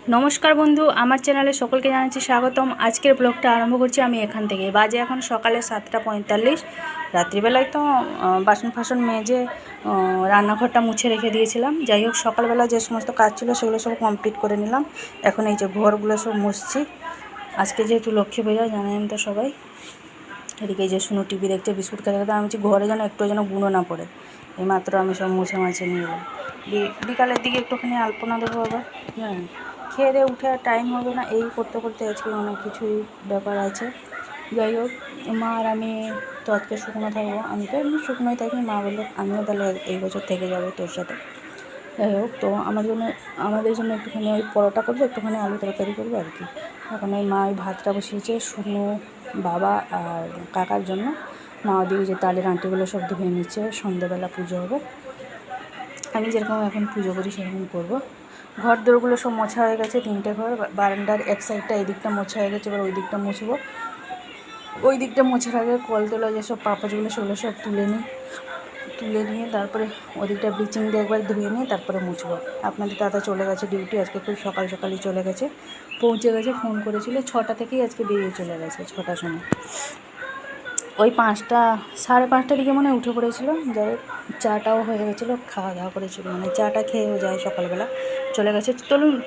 नमस्कार बंधु आमार चैनले सकलके जानाच्छि स्वागतम। आजकेर ब्लगटा आरम्भ करछि आमि एखान थेके। बाजे एखन सकाले 7टा 45। रात्रिबेलाय तो बासन फासन मेजे रान्नाघरटा मुछे रेखे दिएछिलाम। जाई होक सकालबेला जे समस्त काज छिलो सेगुलो सब कमप्लीट करे निलाम। एखन एई जे घरगुलो सब मुछछि। आजके जेहेतु लक्ष्मी पूजा जानेन तो सबाई। एदिके जे शुनु टीवी देखছে बिस्कुट खेতে আমি ঘরে যেন একটু যেন গুঁড়ো না পড়ে এই মাত্র আমি সব মুছে মাছে নিয়ে এলাম। বিকালের দিকে একটুখানি আলপনা দেবো আবার। হ্যাঁ, খেয়ে দিয়ে উঠে আর টাইম হবে না, এই করতে করতে আজকে অনেক কিছুই ব্যাপার আছে। যাই হোক, মা আর আমি তো আজকে শুকনো থাকবো। আমি তো এমনি শুকনোই থাকি। মা বললো আমিও তাহলে এই বছর থেকে যাবো তোর সাথে। যাই হোক, তো আমাদের জন্য একটুখানি ওই পরোটা করবো, একটুখানি আলু তরকারি করবো আর কি। এখন ওই মা ওই ভাতটা বসিয়েছে শুকনো বাবা আর কাকার জন্য। মা ওদিকে যে তালের আঁটিগুলো সব ধুয়ে নিচ্ছে, সন্ধ্যেবেলা পুজো হবে। আমি যেরকম এখন পুজো করি সেরকম করবো। ঘর দোরগুলো সব মোছা হয়ে গেছে, 3টে ঘর। বারান্দার এক সাইডটা এই দিকটা মোছা হয়ে গেছে, এবার ওই দিকটা মুছবো। ওই দিকটা মোছার আগে কল তোলা যেসব পাপোশগুলো সেগুলো সব তুলে নিয়ে তারপরে ওদিকটা ব্লিচিং দিয়ে একবার ধুয়ে নিয়ে তারপরে মুছবো। আপনাদের দাদা চলে গেছে ডিউটি, আজকে খুব সকাল সকালই চলে গেছে, পৌঁছে গেছে। ফোন করেছিল 6টা থেকেই আজকে বেরিয়ে চলে গেছে, 6টার সময়। ওই 5টা 5:30টার দিকে মনে উঠে পড়েছিল। যাই হোক, চাটাও হয়ে গেছিলো, খাওয়া দাওয়া করেছিল, মানে চাটা খেয়েও যায় সকালবেলা, চলে গেছে।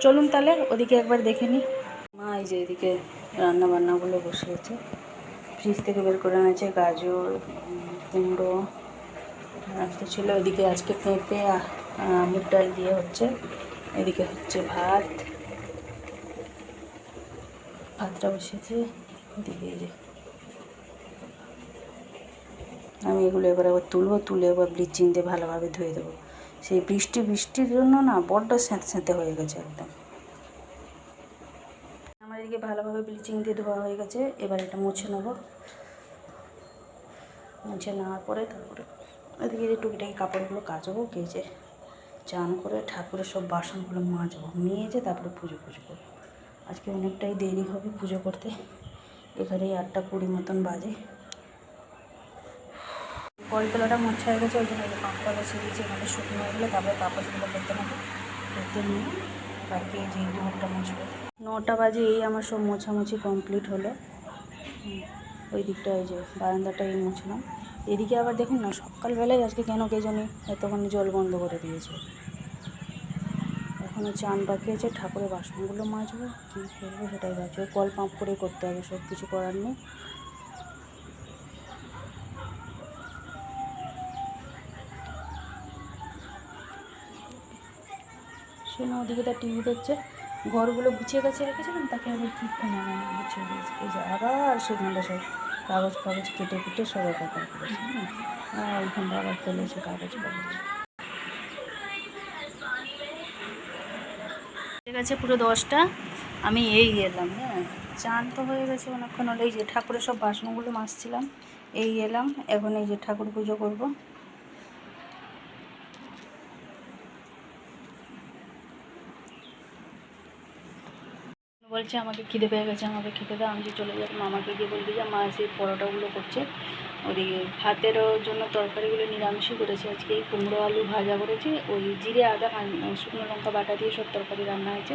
চলুন তাহলে ওদিকে একবার দেখে নিই। মা এই যে এদিকে রান্না বান্নাগুলো বসিয়েছে, ফ্রিজ থেকে বের করে এনেছে গাজর, কুমড়ো রাখতে ছিল। এদিকে আজকে পেঁপে মুগ ডাল দিয়ে হচ্ছে। এদিকে হচ্ছে ভাতটা বসিয়েছে। এদিকে এই যে আমি এগুলো এবার তুলে এবার ব্লিচিং দিয়ে ভালোভাবে ধুয়ে দেবো। সেই বৃষ্টির জন্য না বড্ড স্যাঁতে হয়ে গেছে একদম। আমার এদিকে ভালোভাবে ব্লিচিং দিয়ে ধোয়া হয়ে গেছে। এবার এটা মুছে নেবো। মুছে নেওয়ার পরে তারপরে এদিকে যে টুকিটাকি কাপড়গুলো কাচবো, কেচে চান করে ঠাকুরের সব বাসনগুলো মাজবো, মেজে তারপরে পুজো করবো। আজকে অনেকটাই দেরি হবে পুজো করতে। এখানেই 8টা 20 মতন বাজে। কলতলাটা মোছা হয়ে গেছে, ওই জন্য পাম্পটা বসিয়ে দিয়েছি। এখানে শুকনো হয়ে গেলে তারপরে কাপড়গুলো করতে নিয়ে কালকে যে ঘরটা মুছবো। 9টা বাজে, এই আমার সব মোছামুছি কমপ্লিট হলো। ওই দিকটা এই যে বারান্দাটা এই মুছলাম। এদিকে আবার দেখুন না, সকালবেলায় আজকে কেন কে জানি এতক্ষণ জল বন্ধ করে দিয়েছে। এখনও চান বাকি আছে, ঠাকুরের বাসনগুলো মাজবো। কী করবো সেটাই ভাবছি। কল পাম্প করে করতে হবে, সব কিছু করার নেই। শোনো, ওদিকে তার টিভি দেখছে। ঘরগুলো গুছিয়ে রেখেছিলাম, তাকে আবার কী গুছিয়ে দিয়েছে। এই যে আবার সেখানটা সব কাগজ কেটে কুটে সব একাকার করেছে। হ্যাঁ, ওইখানটা আবার ফেলেছে কাগজ। ঠিক আছে, পুরো 10টা। আমি এই এলাম। হ্যাঁ, চান তো হয়ে গেছে অনেকক্ষণ হলো। এই যে ঠাকুরের সব বাসনগুলো মাজছিলাম, এই এলাম। এখন এই যে ঠাকুর পুজো করব। বলছে আমাকে খিদে পেয়ে গেছে, আমাকে খেতে দাও। আমি যে চলে যাবো, মামাকে গিয়ে বলবি যে মা সেই পরোটাগুলো করছে। ওদিকে ভাতেরও জন্য তরকারিগুলো নিরামিষই করেছি আজকে। কুমড়ো আলু ভাজা করেছি, ওই জিরে আদা শুকনো লঙ্কা বাটা দিয়ে সব তরকারি রান্না হয়েছে।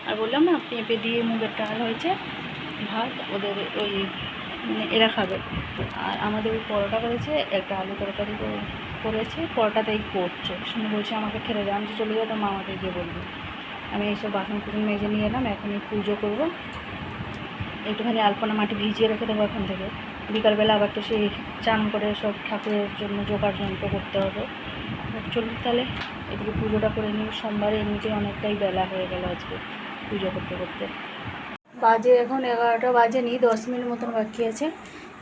আর বললাম না, পেঁপে দিয়ে মুগের ডাল হয়েছে, ভাত ওদের ওই মানে এরা খাবে। আর আমাদের ওই পরোটা করেছে, একটা আলু তরকারি করেছে, পরোটাতেই করছে। শুনে বলছে আমাকে খেতে দাও। আমি যে চলে যাবো, মামাকে গিয়ে বলবো। আমি এইসব বাসন কুসন মেজে নিয়ে এলাম, এখন পুজো করব। একটুখানি আলপনা মাটি ভিজিয়ে রেখে দেবো এখন থেকে। বিকালবেলা আবার তো সেই চান করে সব ঠাকুরের জন্য জোগাড় যন্ত্র করতে হবে। চলুন তাহলে এদিকে পুজোটা করে নিই। সোমবারে এমনিতেই অনেকটাই বেলা হয়ে গেল আজকে পুজো করতে করতে। বাজে এখন 11টা বাজেনি, 10 মিনিট মতন বাকি আছে।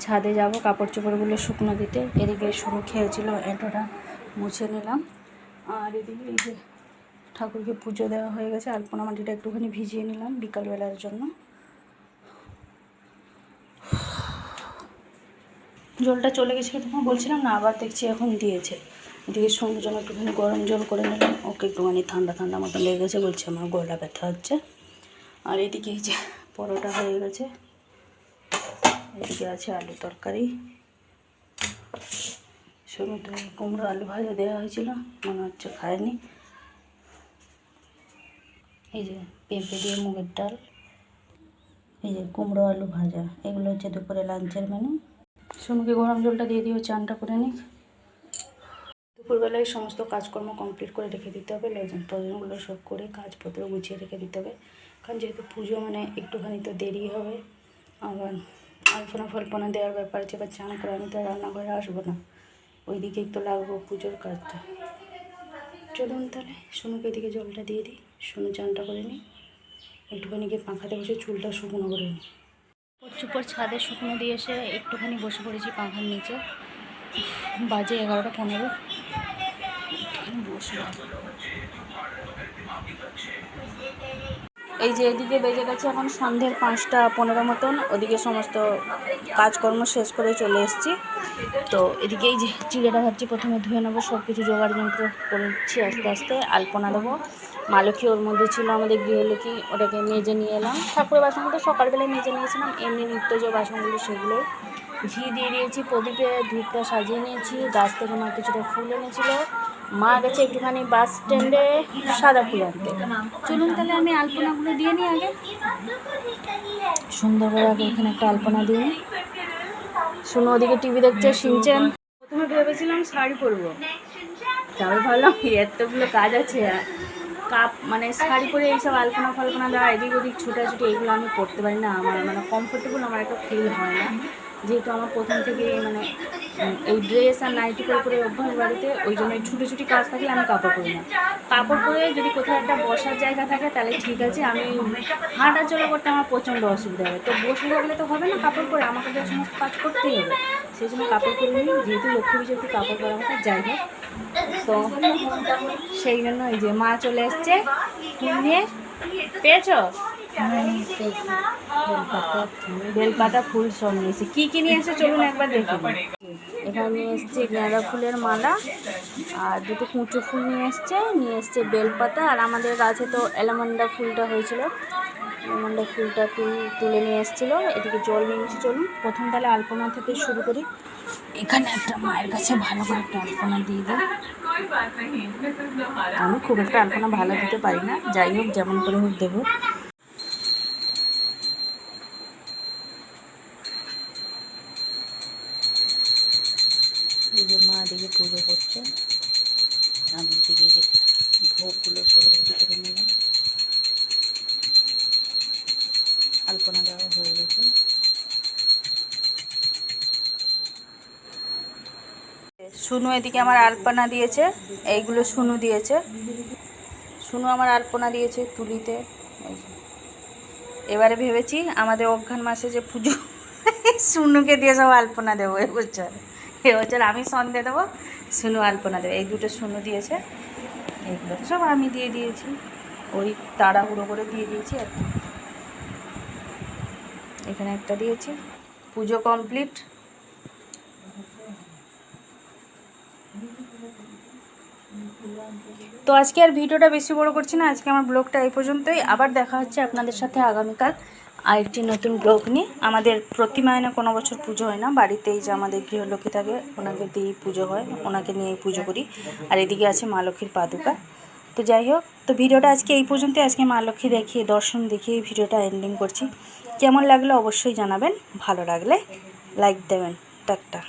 ছাদে যাব কাপড় চোপড়গুলো শুকনো দিতে। এদিকে শুরু খেয়েছিল, এঁটোটা মুছে নিলাম। আর এদিকে এই যে ঠাকুরকে পুজো দেওয়া হয়ে গেছে। আলপনা মাটিটা একটুখানি ভিজিয়ে নিলাম বিকালবেলার জন্য। জলটা চলে গেছিলো তখন বলছিলাম না, আবার দেখছি এখন দিয়েছে। এদিকে সঙ্গে জন্য একটুখানি গরম জল করে নিলাম। ওকে একটুখানি ঠান্ডা মতন লেগে গেছে, বলছে আমার গলা ব্যথা হচ্ছে। আর এদিকে এই যে পরোটা হয়ে গেছে, এদিকে আছে আলু তরকারি, সঙ্গে কুমড়ো আলু ভাজা দেওয়া হয়েছিল, মনে হচ্ছে খায়নি। এই যে পেঁপে দিয়ে মুগের ডাল, এই যে কুমড়ো আলু ভাজা, এগুলো হচ্ছে দুপুরে লাঞ্চের মেনু। সোনুকে গরম জলটা দিয়ে দিও, চানটা করে নিক। দুপুরবেলায় সমস্ত কাজকর্ম কমপ্লিট করে রেখে দিতে হবে, প্রয়োজনগুলো সব করে কাজপত্র গুছিয়ে রেখে দিতে হবে, কারণ যেহেতু পুজো মানে একটুখানি তো দেরি হবে। আবার আলপনা ফাল্পনা দেওয়ার ব্যাপার আছে, এবার চান করে আমি তো রান্নাঘরে আসবো না, ওই দিকেই তো লাগবো পুজোর কাজটা। চলুন তাহলে সোনুকে এদিকে জলটা দিয়ে দিই, সোনু চানটা করে নিই, একটুখানি গিয়ে পাখাতে বসে চুলটা শুকনো করে নিই। চুপর ছাদে শুকনো দিয়ে এসে একটুখানি বসে পড়েছি পাখার নিচে, বাজে 11:15। এই যে এদিকে বেজে গেছে এখন সন্ধ্যের 5:15 মতন, ওদিকে সমস্ত কাজকর্ম শেষ করে চলে এসেছি। তো এদিকে এই যে চিড়েটা ভাবছি প্রথমে ধুয়ে নেবো, সব কিছু জোগাড় যন্ত্র করছি আস্তে আস্তে। আলপনা দেবো, মা লক্ষ্মী ওর মধ্যে ছিল, আমাদের গৃহলক্ষ্মী, ওটাকে মেজে নিয়ে এলাম। ঠাকুরের বাসনগুলো সকালবেলায় মেজে নিয়েছিলাম, এমনি নিত্য যে বাসনগুলো সেগুলো। ঘি দিয়ে দিয়েছি প্রদীপে, ধূপটা সাজিয়ে নিয়েছি, গাছ থেকে মা কিছুটা ফুল এনেছিল, মা গেছে একটুখানি বাস স্ট্যান্ডে সাদা ফুল আনতে। চলুন তাহলে আমি আলপনাগুলো দিয়ে নিই আগে, সুন্দর করে আগে এখানে একটা আলপনা দিয়ে নিই। শুনো ওদিকে টিভি দেখছে, শিনচেন। প্রথমে ভেবেছিলাম শাড়ি পরবো, তারপর ভাবলাম এতগুলো কাজ আছে, মানে শাড়ি পরে এইসব আলপনা ফাল্পনা দেওয়া, এদিক ওদিক ছুটাছুটি, এগুলো আমি করতে পারি না, আমার মানে কমফোর্টেবল আমার একটা ফিল হয় না। যেহেতু আমার প্রথম থেকে মানে এই ড্রেস আর নাইটি করে অভ্যাস বাড়িতে, ওই জন্য ছুটি কাজ থাকলে আমি কাপড় পরি না। কাপড় পরে যদি কোথাও একটা বসার জায়গা থাকে তাহলে ঠিক আছে, আমি হাঁটা চলা করতে আমার প্রচণ্ড অসুবিধা হবে। তো বসে থাকলে তো হবে না, কাপড় পরে আমাকে যে সমস্ত কাজ করতেই হবে, সেই জন্য কাপড় পরে নিই। যেহেতু লক্ষ্মী পুজোতে কাপড় পরা কথা, যাই হোক, তো সেই জন্য এই যে মা চলে এসছে ফুল নিয়ে। পেয়েছো? বেলপাতা ফুল সব নিয়েছি। কী কী নিয়ে এসে চলুন একবার দেখুন। এখানে নিয়ে এসছে গাঁদা ফুলের মালা, আর দুটো কুঁচো ফুল নিয়ে এসছে বেলপাতা, আর আমাদের গাছে তো অ্যালামান্ডা ফুলটা হয়েছিল, অ্যালামান্ডা ফুলটা তুলে নিয়ে এসেছিলো। এদিকে জল নিয়ে এসেছি। চলুন প্রথম তাহলে আলপনা থেকে শুরু করি। এখানে একটা মায়ের কাছে ভালো করে একটা আলপনা দিয়ে দিই। আমি খুব একটা আলপনা ভালো দিতে পারি না, যাই হোক যেমন করে হোক দেবো। এই যে মা এদিকে পুজো করছে, আমি এদিকে যে ভোগগুলো সব রেডি করে নিলাম। আলপনা দেওয়া হয়ে গেছে। শুনু এদিকে আমার আলপনা দিয়েছে, এইগুলো শুনু দিয়েছে, শুনু আমার আলপনা দিয়েছে তুলিতে। এবারে ভেবেছি আমাদের অঘ্রাণ মাসে যে পুজো, শুনুকে দিয়ে সব আলপনা দেবো এবছর আমি সন্ধে দেবো, শুনু আলপনা দেবে। এই দুটো শুনু দিয়েছে, এইগুলো সব আমি দিয়ে দিয়েছি, ওই তাড়াহুড়ো করে দিয়ে দিয়েছি আর কি। এখানে একটা দিয়েছি। পুজো কমপ্লিট। তো আজকে আর ভিডিওটা বেশি বড় করছি না, আজকে আমার ব্লগটা এই পর্যন্তই। আবার দেখা হচ্ছে আপনাদের সাথে আগামীকাল আরেকটি নতুন ব্লগ নিয়ে। আমাদের প্রতিমায়নে কোনো বছর পুজো হয় না, বাড়িতেই যে আমাদের গৃহলক্ষ্মী থাকে ওনাকে দিয়েই পুজো হয়, ওনাকে নিয়েই পুজো করি। আর এদিকে আছে মা লক্ষ্মীর পাদুকা। তো যাই হোক, তো ভিডিওটা আজকে এই পর্যন্তই। আজকে মা লক্ষ্মী দেখিয়ে, দর্শন দেখিয়ে ভিডিওটা এন্ডিং করছি। কেমন লাগলো অবশ্যই জানাবেন, ভালো লাগলে লাইক দেবেন। টাটা।